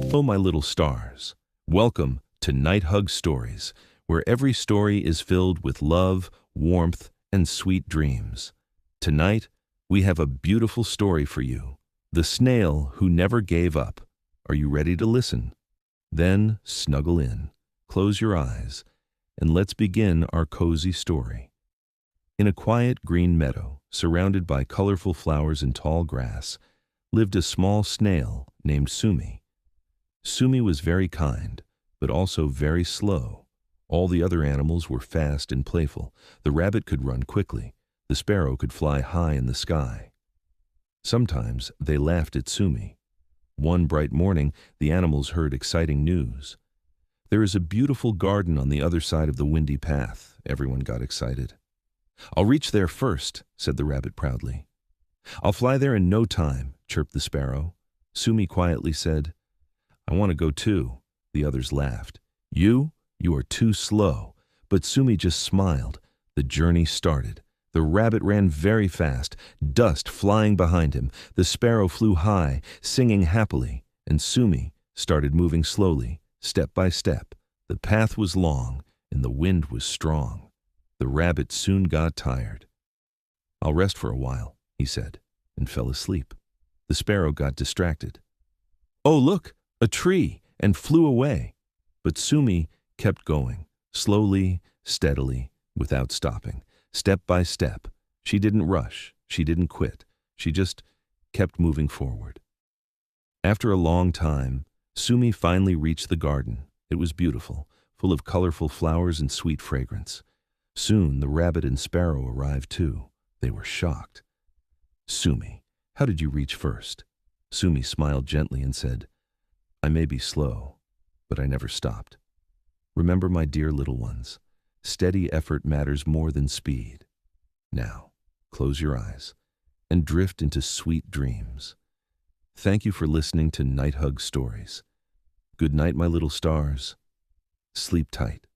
Hello, my little stars. Welcome to Night Hug Stories, where every story is filled with love, warmth, and sweet dreams. Tonight, we have a beautiful story for you. The Snail Who Never Gave Up. Are you ready to listen? Then snuggle in, close your eyes, and let's begin our cozy story. In a quiet green meadow, surrounded by colorful flowers and tall grass, lived a small snail named Sumi. Sumi was very kind, but also very slow. All the other animals were fast and playful. The rabbit could run quickly. The sparrow could fly high in the sky. Sometimes they laughed at Sumi. One bright morning, the animals heard exciting news. "There is a beautiful garden on the other side of the windy path." Everyone got excited. "I'll reach there first," said the rabbit proudly. "I'll fly there in no time," chirped the sparrow. Sumi quietly said, "I want to go too." The others laughed. You are too slow." But Sumi just smiled. The journey started. The rabbit ran very fast, dust flying behind him. The sparrow flew high, singing happily, and Sumi started moving slowly, step by step. The path was long, and the wind was strong. The rabbit soon got tired. "I'll rest for a while," he said, and fell asleep. The sparrow got distracted. "Oh, look, a tree!" and flew away. But Sumi kept going, slowly, steadily, without stopping, step by step. She didn't rush, she didn't quit, she just kept moving forward. After a long time, Sumi finally reached the garden. It was beautiful, full of colorful flowers and sweet fragrance. Soon the rabbit and sparrow arrived too. They were shocked. "Sumi, how did you reach first?" Sumi smiled gently and said, "I may be slow, but I never stopped. Remember, my dear little ones, steady effort matters more than speed. Now, close your eyes and drift into sweet dreams." Thank you for listening to Night Hug Stories. Good night, my little stars. Sleep tight.